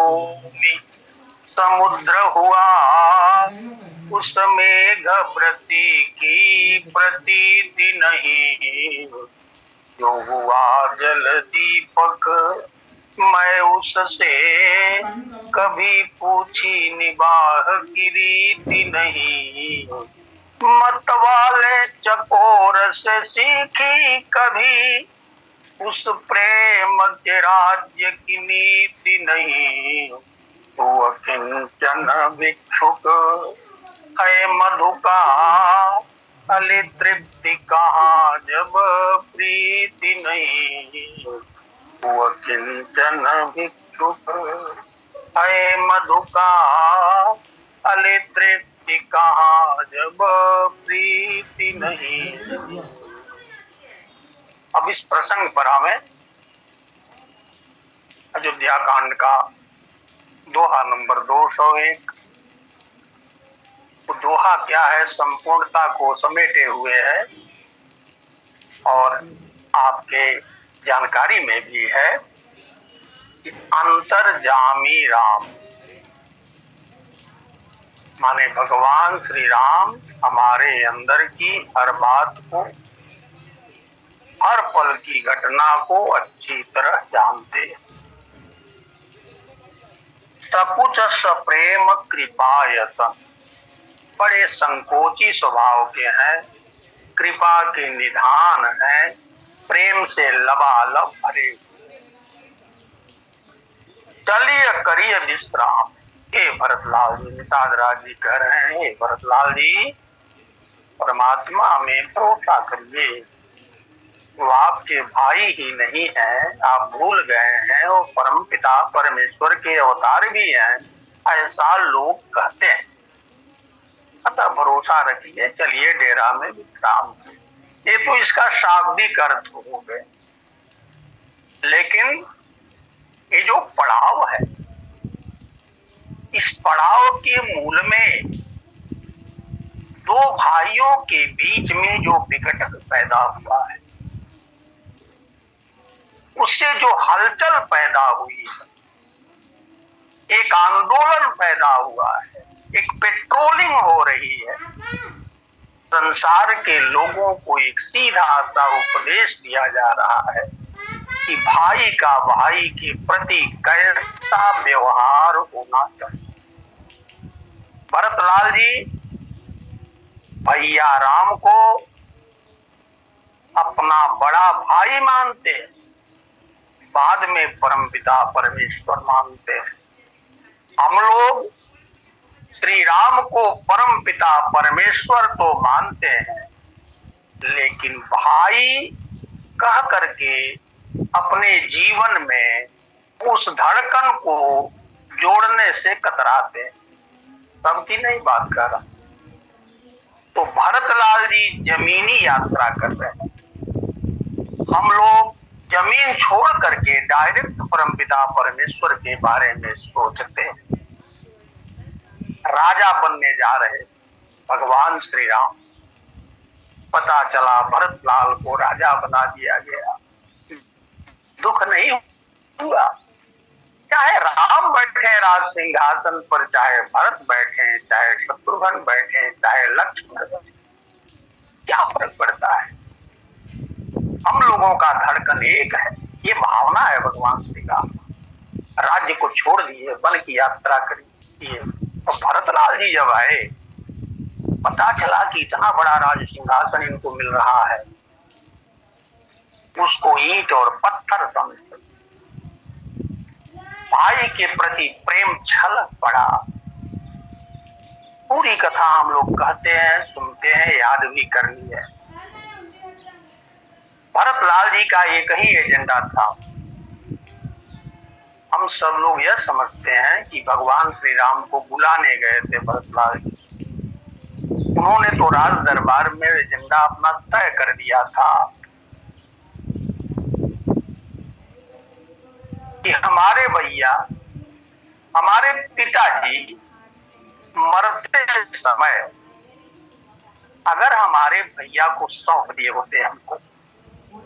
भूमि समुद्र हुआ, उस मेघ व्रती की प्रतीति नहीं। जो हुआ जल दीपक मैं उससे कभी पूछी निबाह की रीति नहीं। मत वाले चकोर से सीखी कभी उस प्रेम के राज्य की नीति नहीं। तू अकिंचन भिक्षुक है मधु का, अली तृप्ति कहाँ जब प्रीति नहीं। तू अकिंचन भिक्षुक है मधु का, अली तृप्ति कहाँ जब प्रीति नहीं। अब इस प्रसंग पर हमें अयोध्या कांड का दोहा नंबर 201, तो दोहा क्या है, संपूर्णता को समेटे हुए है और आपके जानकारी में भी है कि अंतर्यामी राम माने भगवान श्री राम हमारे अंदर की हर बात को, हर पल की घटना को अच्छी तरह जानते हैं। सकुच सप्रेम कृपायतन, बड़े संकोची स्वभाव के हैं, कृपा के निधान हैं, प्रेम से लबालब भरे। चलिए करिए विश्राम। हे भरतलाल जी, निषाद राज जी कह रहे हैं, हे भरतलाल जी परमात्मा में भरोसा करिए। वो आपके भाई ही नहीं है, आप भूल गए हैं वो परम पिता परमेश्वर के अवतार भी हैं, ऐसा लोग कहते हैं। अतः भरोसा रखिए, चलिए डेरा में विश्राम। ये तो इसका शाब्दिक अर्थ हो गए, लेकिन ये जो पड़ाव है, इस पड़ाव के मूल में दो भाइयों के बीच में जो विघटन पैदा हुआ है, उससे जो हलचल पैदा हुई है, एक आंदोलन पैदा हुआ है, एक पेट्रोलिंग हो रही है। संसार के लोगों को एक सीधा सा उपदेश दिया जा रहा है कि भाई का भाई के प्रति कैसा व्यवहार होना चाहिए। भरतलाल जी भैया राम को अपना बड़ा भाई मानते हैं, बाद में परमपिता परमेश्वर मानते हैं। हम लोग श्री राम को परमपिता परमेश्वर तो मानते हैं, लेकिन भाई कह करके अपने जीवन में उस धड़कन को जोड़ने से कतराते हैं। सबकी नहीं बात कर रहा। तो भरतलाल जी जमीनी यात्रा कर रहे हैं, हम लोग जमीन छोड़ करके डायरेक्ट परमपिता परमेश्वर के बारे में सोचते हैं। राजा बनने जा रहे भगवान श्री राम, पता चला भरतलाल को राजा बना दिया गया। दुख नहीं हुआ, चाहे राम बैठे राज सिंहासन पर, चाहे भरत बैठे, चाहे शत्रुघ्न बैठे, चाहे लक्ष्मण बैठे, क्या फर्क पड़ता है। हम लोगों का धड़कन एक है, ये भावना है भगवान श्री राम। राज्य को छोड़ दिए, वन की यात्रा करिए। तो भरतलाल जी जब आए, पता चला कि इतना बड़ा राज सिंहासन इनको मिल रहा है, उसको ईंट और पत्थर समझ भाई के प्रति प्रेम छलक पड़ा। पूरी कथा हम लोग कहते हैं, सुनते हैं, याद भी करनी है। भरतलाल जी का एक ही एजेंडा था। हम सब लोग यह समझते हैं कि भगवान श्री राम को बुलाने गए थे भरतलाल जी, उन्होंने तो राज दरबार में एजेंडा अपना तय कर दिया था कि हमारे भैया, हमारे पिताजी मरते समय अगर हमारे भैया को सौंप दिए होते हमको,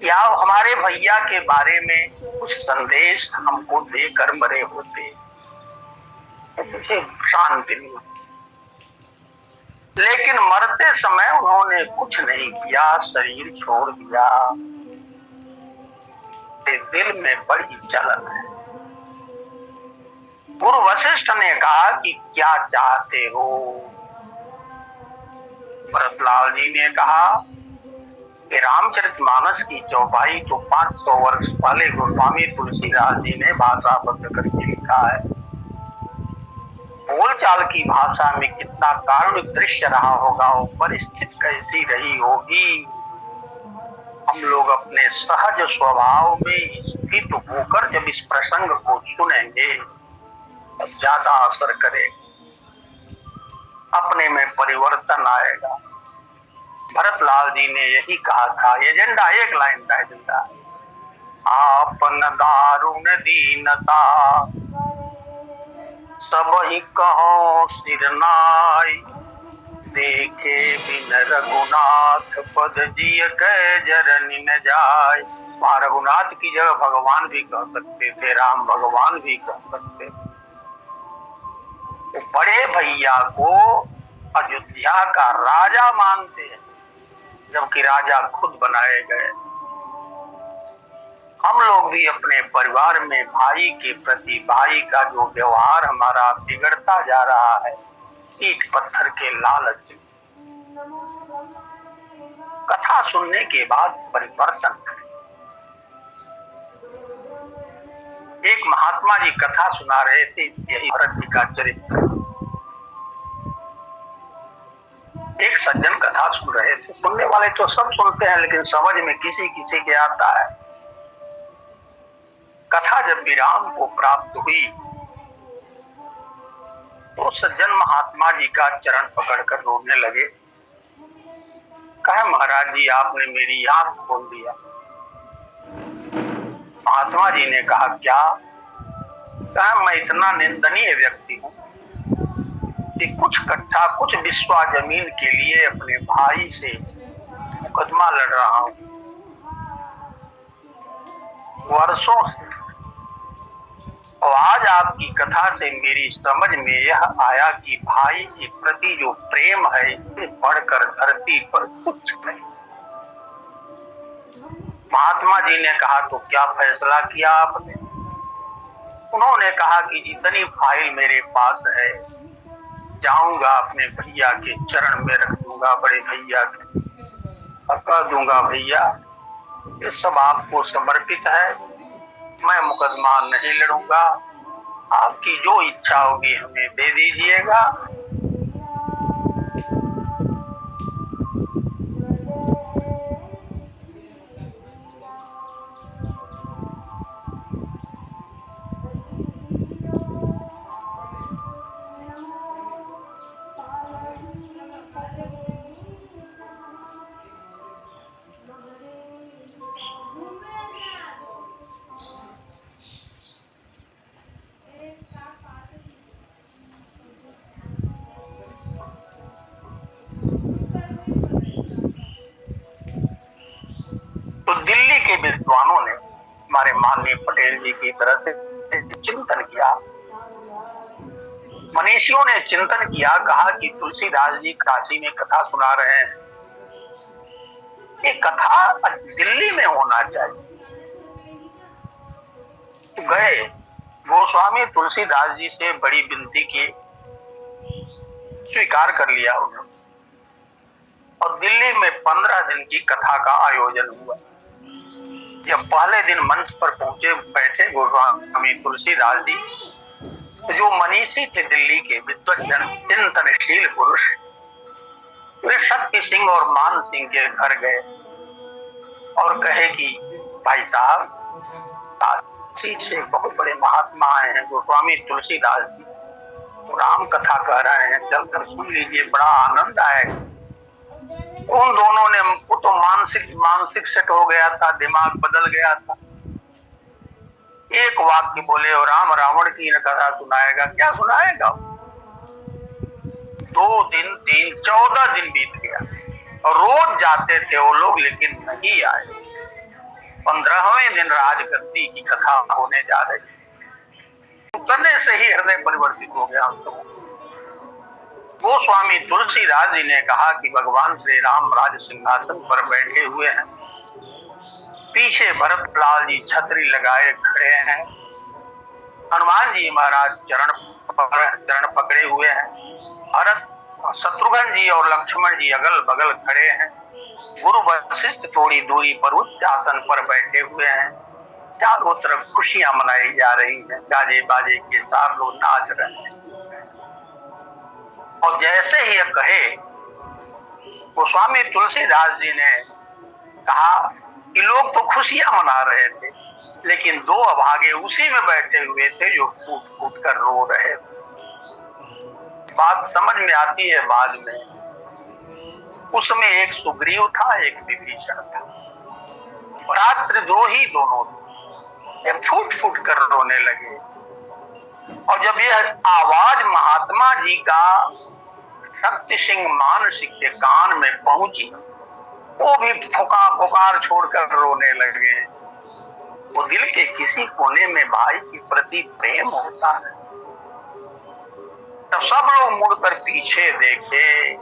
या हमारे भैया के बारे में कुछ संदेश हमको देकर मरे होते, मुझे शांति नहीं। लेकिन मरते समय उन्होंने कुछ नहीं किया, शरीर छोड़ दिया। दिल में बड़ी जलन है। गुरु वशिष्ठ ने कहा कि क्या चाहते हो? भरतलाल जी ने कहा कि रामचरितमानस की चौपाई तो 500 वर्ष पहले गोस्वामी तुलसीदास जी ने भाषाबद्ध करके लिखा है। बोलचाल की भाषा में कितना कारुणिक दृश्य रहा होगा, वो परिस्थिति कैसी रही होगी। हम लोग अपने सहज स्वभाव में स्थित होकर जब इस प्रसंग को सुनेंगे तब ज्यादा असर करेगा, अपने में परिवर्तन आएगा। भरतलाल जी ने यही कहा था। एजेंडा एक लाइन का एजेंडा, आपन दारुण दीनता सब ही कहो सिर नाई, देखे बिन रघुनाथ पद जिय कह जरनि न जाय। वहां रघुनाथ की जगह भगवान भी कह सकते थे, राम भगवान भी कह सकते थे। तो बड़े भैया को अयोध्या का राजा मानते हैं, जबकि राजा खुद बनाए गए। हम लोग भी अपने परिवार में भाई के प्रति, भाई का जो व्यवहार हमारा बिगड़ता जा रहा है, ईंट पत्थर के लालच, कथा सुनने के बाद परिवर्तन करें। एक महात्मा जी कथा सुना रहे थे, यही भरत जी का चरित्र। एक सज्जन कथा सुन रहे थे। सुनने वाले तो सब सुनते हैं, लेकिन समझ में किसी किसी के आता है। कथा जब विराम को प्राप्त हुई तो सज्जन महात्मा जी का चरण पकड़कर रोने लगे। कहा, महाराज जी आपने मेरी आंख खोल दिया। महात्मा जी ने कहा, क्या? कहा, मैं इतना निंदनीय व्यक्ति हूं कि कुछ कट्ठा, कुछ बिस्वा जमीन के लिए अपने भाई से मुकदमा लड़ रहा हूं वर्षों से। और आज आपकी कथा से मेरी समझ में यह आया कि भाई के प्रति जो प्रेम है, इससे बढ़कर धरती पर कुछ नहीं। महात्मा जी ने कहा, तो क्या फैसला किया आपने? उन्होंने कहा कि जितनी फाइल मेरे पास है, जाऊंगा अपने भैया के चरण में रख दूंगा, बड़े भैया के, और कह दूंगा, भैया ये सब आपको समर्पित है, मैं मुकदमा नहीं लड़ूंगा, आपकी जो इच्छा होगी हमें दे दीजिएगा। तो दिल्ली के विद्वानों ने हमारे माननीय पटेल जी की तरह से चिंतन किया, मनीषियों ने चिंतन किया। कहा कि तुलसीदास जी काशी में कथा सुना रहे हैं, ये कथा दिल्ली में होना चाहिए। गए, गोस्वामी तुलसीदास जी से बड़ी विनती की, स्वीकार कर लिया उन्होंने। और दिल्ली में 15 दिन की कथा का आयोजन हुआ। जब पहले दिन मंच पर पहुंचे, बैठे गोस्वामी तुलसीदास जी, जो मनीषी थे दिल्ली के विद्वज्जन, चिंतनशील पुरुष, वे शक्ति सिंह और मान सिंह के घर गए और कहे कि भाई साहब, काशी से बहुत बड़े महात्मा आए हैं, गोस्वामी तुलसीदास जी राम कथा कह रहे हैं, चलकर सुन लीजिए, बड़ा आनंद आएगा। उन दोनों ने, वो तो मानसिक सेट हो गया था, दिमाग बदल गया था। एक वाक्य बोले, और राम रावण की न कथा सुनाएगा। क्या सुनाएगा? 2 दिन 3 14 दिन बीत गया और रोज जाते थे वो लोग, लेकिन नहीं आए। 15वें दिन राजगद्दी की कथा होने जा रही। उतरने से ही हृदय परिवर्तित हो गया। तो गोस्वामी तुलसीदास जी ने कहा कि भगवान श्री राम राज सिंहासन पर बैठे हुए हैं, पीछे भरतलाल जी छतरी लगाए खड़े हैं, हनुमान जी महाराज चरण पकड़े हुए हैं, भरत शत्रुघ्न जी और लक्ष्मण जी अगल बगल खड़े हैं, गुरु वशिष्ठ थोड़ी दूरी पर उच्च आसन पर बैठे हुए हैं, चारों तरफ खुशियां मनाई जा रही हैं, गाजे बाजे के साथ लोग नाच रहे हैं। और जैसे ही कहे गोस्वामी तुलसीदास जी ने कहा कि लोग तो खुशियां मना रहे थे, लेकिन दो अभागे उसी में बैठे हुए थे जो फूट फूट कर रो रहे थे। बात समझ में आती है बाद में, उसमें एक सुग्रीव था, एक विभीषण था, रात्रिद्रोही दोनों थे, फूट फूट कर रोने लगे। और जब यह आवाज महात्मा जी का शक्ति सिंह मानसिक के कान में पहुंची, वो भी पुकार छोड़कर रोने लगे। वो दिल के किसी कोने में भाई के प्रति प्रेम होता है। तब सब लोग मुड़कर पीछे देखे,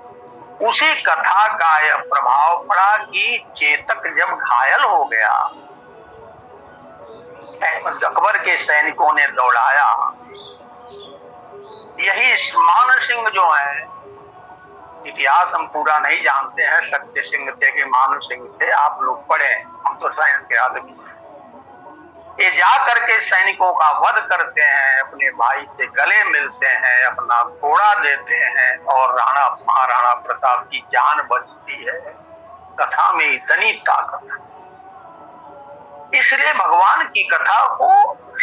उसी कथा का यह प्रभाव पड़ा कि चेतक जब घायल हो गया, अकबर के सैनिकों ने दौड़ाया। यही मान सिंह जो है, इतिहास हम पूरा नहीं जानते हैं, शक्ति सिंह थे कि मान सिंह थे, आप लोग पढ़े, हम तो साइंस के आदमी। ये जा करके सैनिकों का वध करते हैं, अपने भाई से गले मिलते हैं, अपना घोड़ा देते हैं और महाराणा प्रताप की जान बचती है। कथा में इतनी ताकत है, इसलिए भगवान की कथा को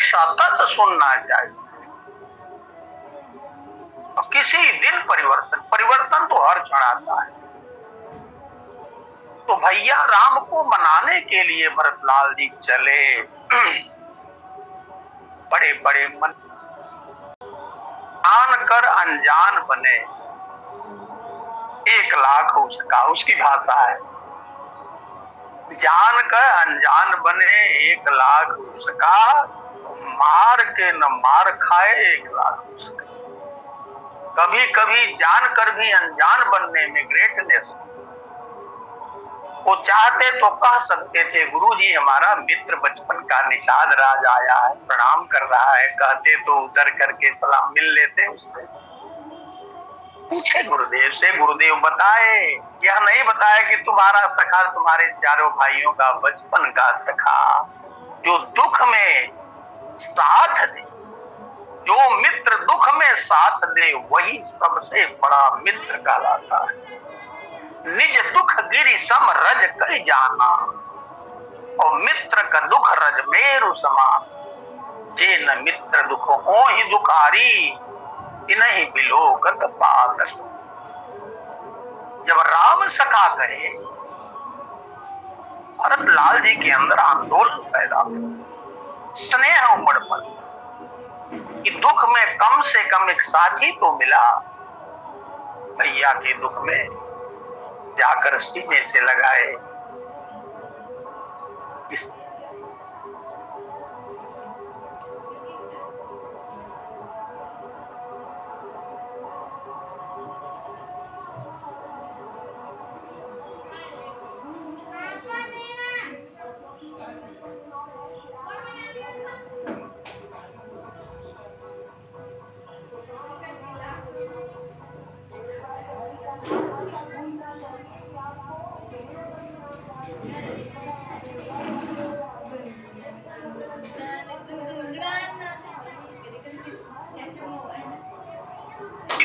सतत सुनना चाहिए। किसी दिन परिवर्तन तो हर क्षण आता है। तो भैया राम को मनाने के लिए भरतलाल जी चले, बड़े बड़े मन जानकर अनजान बने, 1 लाख उसका, उसकी भाषा है, जानकर अनजान बने 1 लाख उसका, मार के न मार खाए 1 लाख उसका। कभी कभी जानकर भी अनजान बनने में ग्रेटनेस। वो चाहते तो कह सकते थे गुरुजी हमारा मित्र बचपन का निषाद राज आया है, प्रणाम कर रहा है, कहते तो उतर करके सलाम मिल लेते उससे। पूछे गुरुदेव से, गुरुदेव बताए, यह नहीं बताया कि तुम्हारा सखा तुम्हारे चारों भाइयों का बचपन का सखा जो दुख में साथ दे, जो मित्र दुख में साथ दे वही सबसे बड़ा मित्र कहलाता है। निज दुख गिरि सम रज कई जाना, और मित्र का दुख रज मेरु समान, जे न मित्र दुख हो ही दुखारी, नहीं बिलोकत पात। जब राम सखा कहे, भरतलाल जी के अंदर आंदोलन पैदा हो, स्नेह उमड़ पड़ा कि दुख में कम से कम एक साथी तो मिला। भैया के दुख में जाकर सीने से लगाए।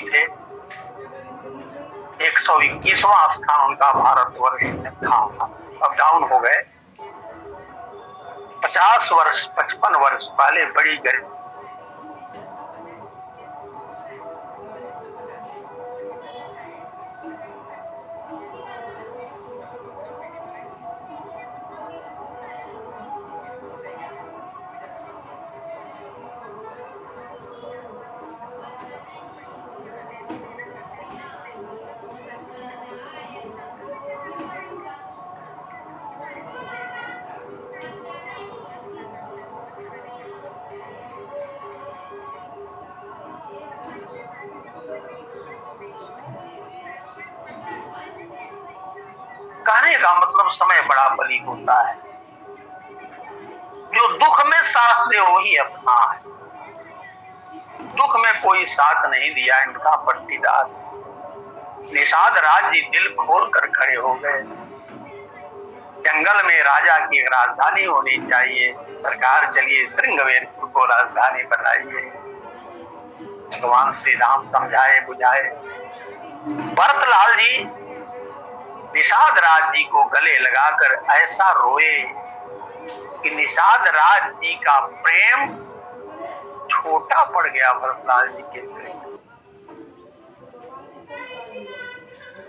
थे 121वां स्थान उनका भारतवर्ष में था, अब डाउन हो गए। 50 वर्ष 55 वर्ष पहले बड़ी गर्मी कहने का मतलब समय बड़ा बली होता है। जो दुख में साथ दे वही अपना है। दुख में कोई साथ नहीं दिया इनका पट्टीदार। निषाद राज जी दिल खोल कर खड़े हो गए। जंगल में राजा की राजधानी होनी चाहिए, सरकार चलिए श्रृंगवेरपुर को राजधानी बनाइए। भगवान श्री राम समझाए बुझाए। भरतलाल जी निषाद राज जी को गले लगाकर ऐसा रोए कि निषाद राज जी का प्रेम छोटा पड़ गया भरतलाल जी के प्रेम।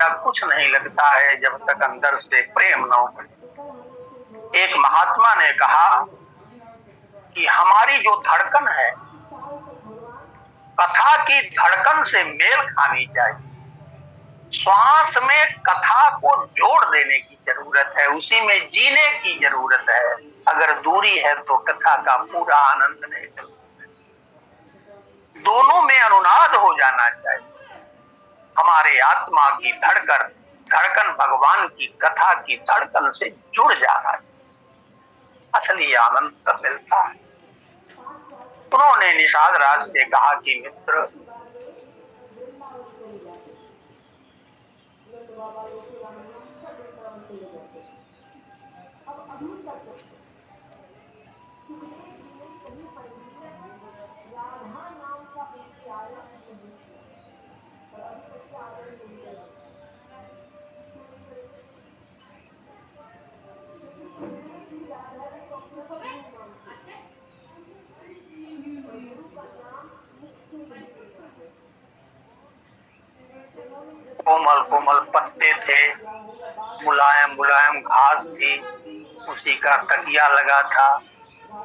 तब कुछ नहीं लगता है जब तक अंदर से प्रेम न हो। एक महात्मा ने कहा कि हमारी जो धड़कन है कथा की धड़कन से मेल खानी चाहिए। श्वास में कथा को जोड़ देने की जरूरत है, उसी में जीने की जरूरत है। अगर दूरी है तो कथा का पूरा आनंद नहीं मिलता। दोनों में अनुनाद हो जाना चाहिए। हमारे आत्मा की धड़कन भगवान की कथा की धड़कन से जुड़ जाना चाहिए, असली आनंद तब मिलता है। उन्होंने निषाद राज से कहा कि मित्र, कोमल कोमल पत्ते थे, मुलायम मुलायम घास थी, उसी का तकिया लगा था।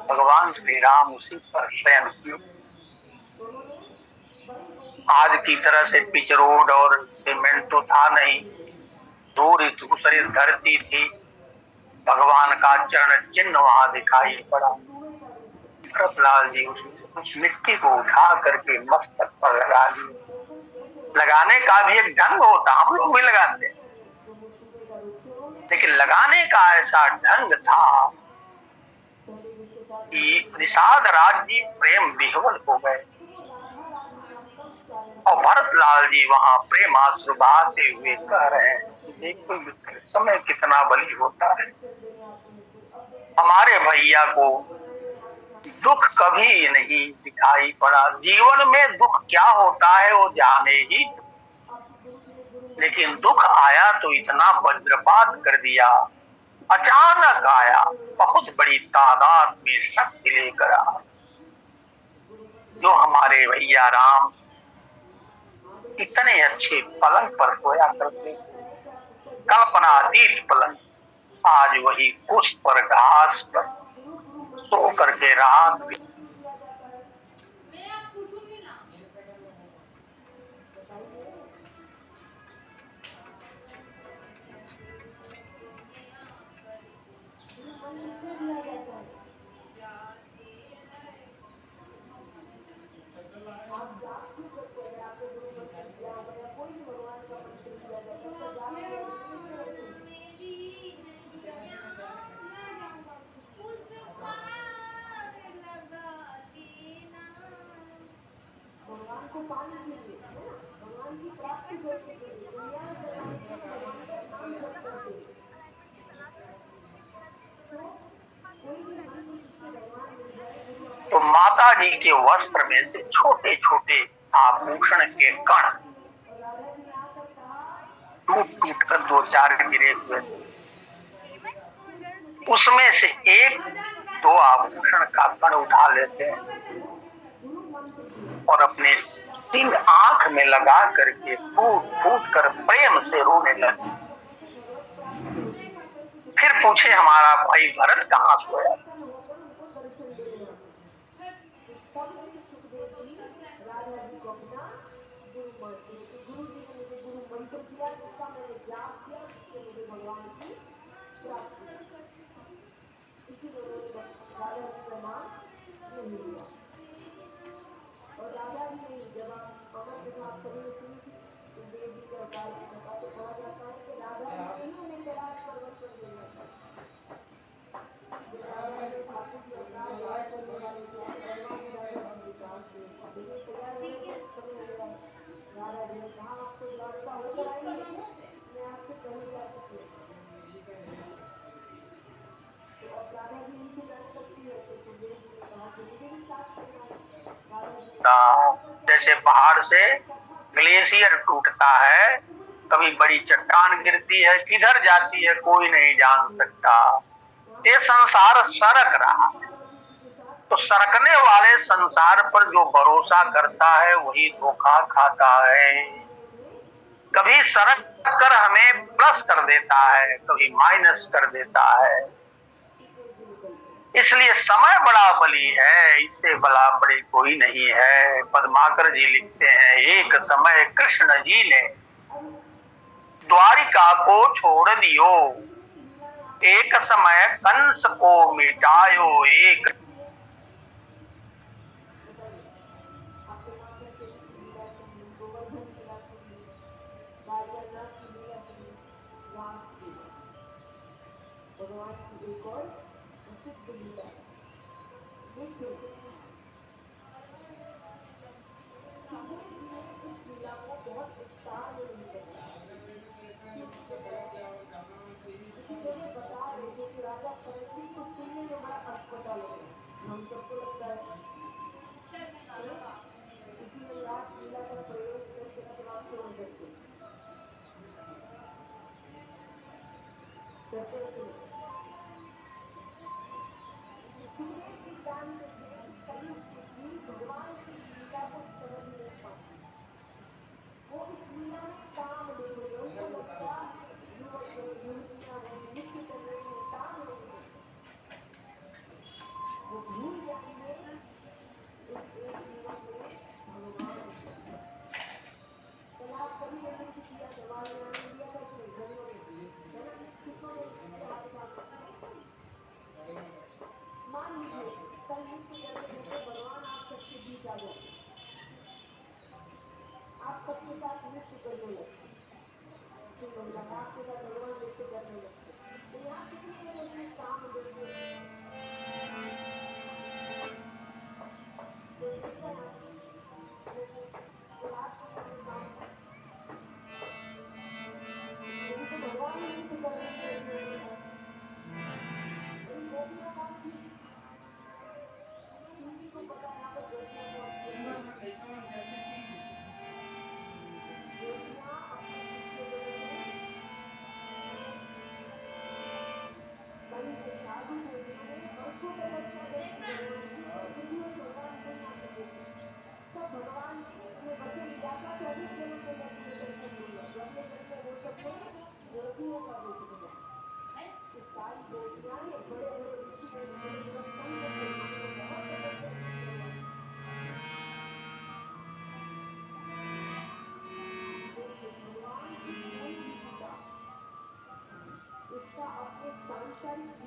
भगवान श्री राम उसी पर शयन किए। आज की तरह से पिच रोड और सीमेंट तो था नहीं, दूसरी धरती थी। भगवान का चरण चिन्ह वहां दिखाई पड़ा। भरतलाल जी उस मिट्टी को उठा करके मस्तक पर लगा दी। लगाने का भी एक ढंग होता, हम लोग भी लगाते, लेकिन लगाने का ऐसा ढंग था कि निषाद राज जी प्रेम विह्वल हो गए और भरतलाल जी वहां प्रेमाश्रु बहाते हुए कह रहे हैं, देखो समय कितना बली होता है। हमारे भैया को दुख कभी नहीं दिखाई पड़ा। जीवन में दुख क्या होता है वो जाने ही, लेकिन दुख आया तो इतना वज्रपात कर दिया, अचानक आया, बहुत बड़ी तादाद में शक्ति लेकर आया। जो हमारे भैया राम इतने अच्छे पलंग पर सोया करते, कल्पनातीत पलंग, आज वही कुश पर घास पर सो करके रात तो माता जी के वस्त्र में से छोटे छोटे आभूषण के कण टूट टूट कर दो चार गिरे हुए, उसमें से एक दो आभूषण का कण उठा लेते हैं और अपने सिंह आंख में लगा करके फूट फूट कर प्रेम से रोने लगे। फिर पूछे हमारा भाई भरत कहाँ सोया? जैसे पहाड़ से ग्लेशियर टूटता है, कभी बड़ी चट्टान गिरती है, किधर जाती है कोई नहीं जान सकता। ये संसार सरक रहा, तो सरकने वाले संसार पर जो भरोसा करता है वही धोखा खाता है। कभी सरक कर हमें प्लस कर देता है, कभी माइनस कर देता है। इसलिए समय बड़ा बली है, इससे बड़ा बड़ी कोई नहीं है। पद्माकर जी लिखते हैं, एक समय कृष्ण जी ने द्वारिका को छोड़ दियो, एक समय कंस को मिटायो, एक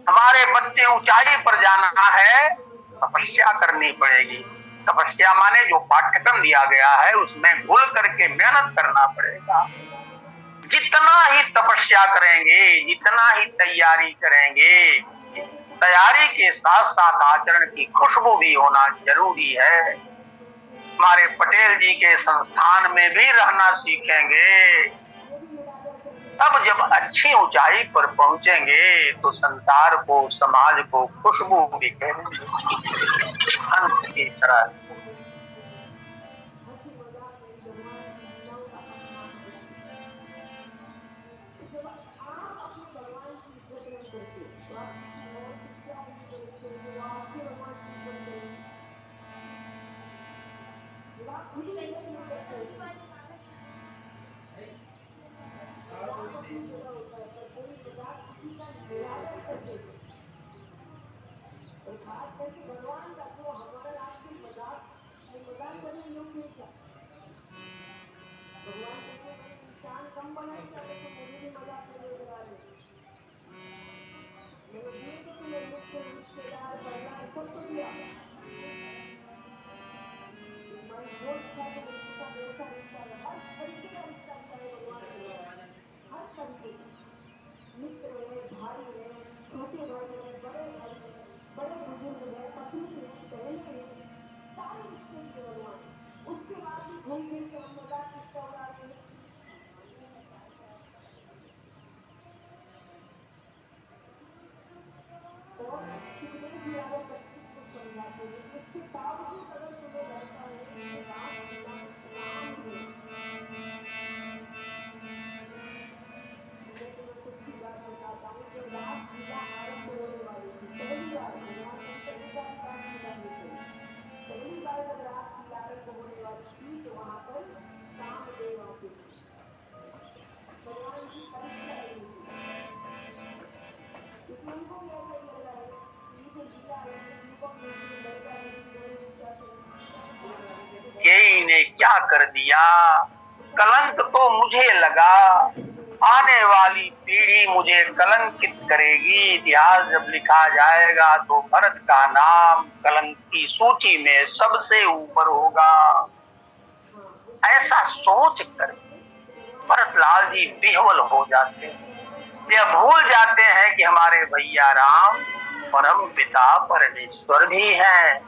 हमारे बच्चे ऊंचाई पर जाना है, तपस्या करनी पड़ेगी। तपस्या माने जो पाठ्यक्रम दिया गया है उसमें घुल करके मेहनत करना पड़ेगा। जितना ही तपस्या करेंगे, जितना ही तैयारी करेंगे, तैयारी के साथ साथ आचरण की खुशबू भी होना जरूरी है। हमारे पटेल जी के संस्थान में भी रहना सीखेंगे, तब जब अच्छी ऊंचाई पर पहुंचेंगे तो संसार को, समाज को खुशबू दिखेंगे हंस की तरह। क्या कर दिया, कलंक तो मुझे लगा, आने वाली पीढ़ी मुझे कलंकित करेगी। इतिहास जब लिखा जाएगा तो भरत का नाम कलंक की सूची में सबसे ऊपर होगा। ऐसा सोच कर भरतलाल जी विह्वल हो जाते हैं, ये भूल जाते हैं कि हमारे भैया राम परम पिता परमेश्वर भी हैं,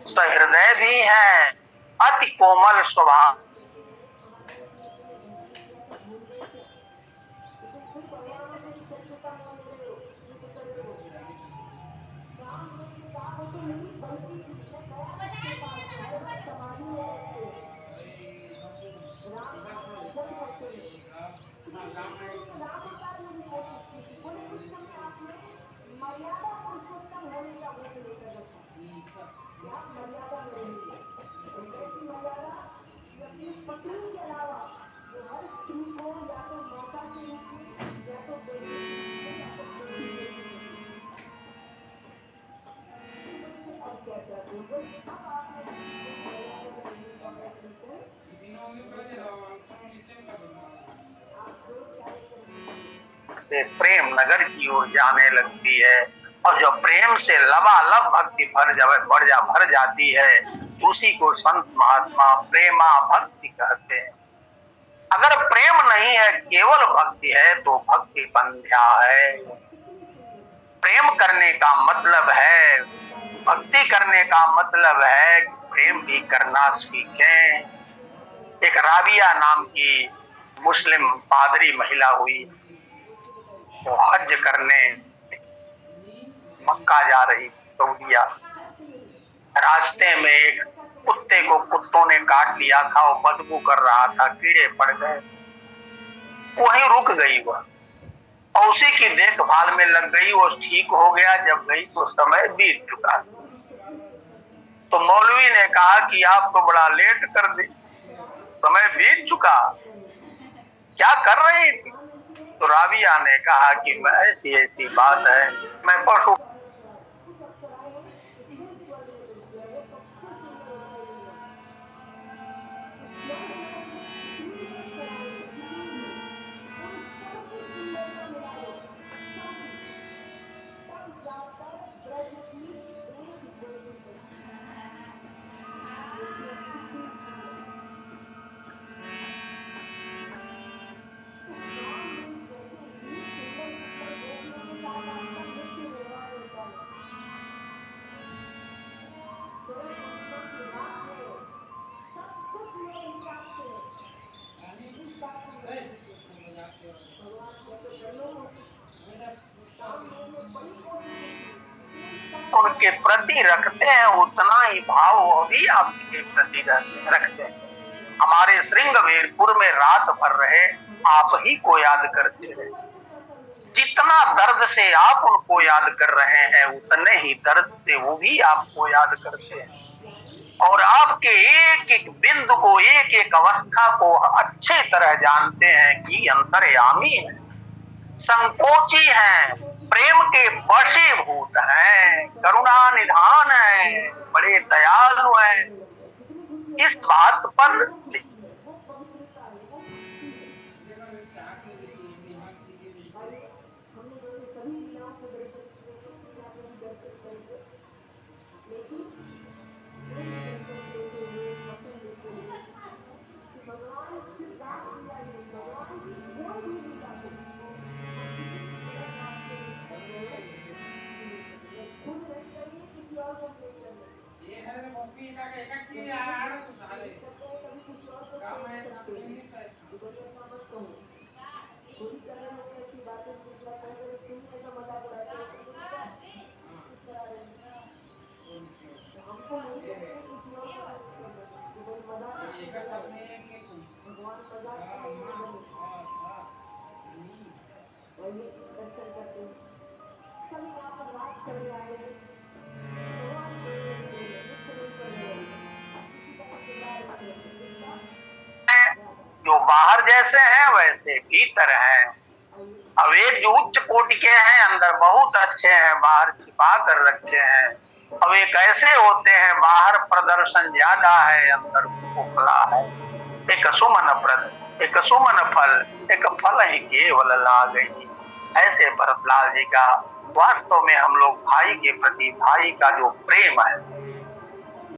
सहृदय भी हैं, अति कोमल स्वभाव। से प्रेम नगर की ओर जाने लगती है, और जब प्रेम से लबालब भक्ति भर जाती है, उसी को संत महात्मा प्रेमा भक्ति कहते हैं। अगर प्रेम नहीं है, केवल भक्ति है, तो भक्ति बंध्या है। प्रेम करने का मतलब है, भक्ति करने का मतलब है प्रेम भी करना सीखें। एक राबिया नाम की मुस्लिम पादरी महिला हुई, वो हज करने मक्का जा रही, सऊदिया। रास्ते में एक कुत्ते को कुत्तों ने काट लिया था, वो बदबू कर रहा था, कीड़े पड़ गए, वहीं रुक गई वह, और उसी की देखभाल में लग गई। वो ठीक हो गया, जब गई तो समय बीत चुका। तो मौलवी ने कहा कि आप तो बड़ा लेट कर दी, समय बीत चुका, क्या कर रही थी? तो राबिया ने कहा कि ऐसी ऐसी बात है, मैं पशु उनके प्रति रखते हैं, उतना ही भाव वो भी आपके प्रति रखते हैं। हमारे श्रृंगवेरपुर में रात भर रहे, आप ही को याद करते हैं। जितना दर्द से आप उनको याद कर रहे हैं, उतने ही दर्द से वो भी आपको याद करते हैं, और आपके एक एक बिंदु को, एक एक अवस्था को अच्छे तरह जानते हैं कि अंतर्यामी है, संकोची है, प्रेम के वशीभूत हैं, करुणा निधान है, बड़े दयालु हैं। इस बात पर जो बाहर जैसे हैं वैसे भीतर हैं। अब एक जो उच्च कोटि के हैं, अंदर बहुत अच्छे हैं, बाहर छिपा कर रखे हैं। अब ये कैसे होते हैं, बाहर प्रदर्शन ज्यादा है, अंदर खोखला है। एक सुमन प्रद, एक सुमन फल, एक फल ही केवल ला गई। ऐसे भरतलाल जी का वास्तव में हम लोग भाई के प्रति, भाई का जो प्रेम है,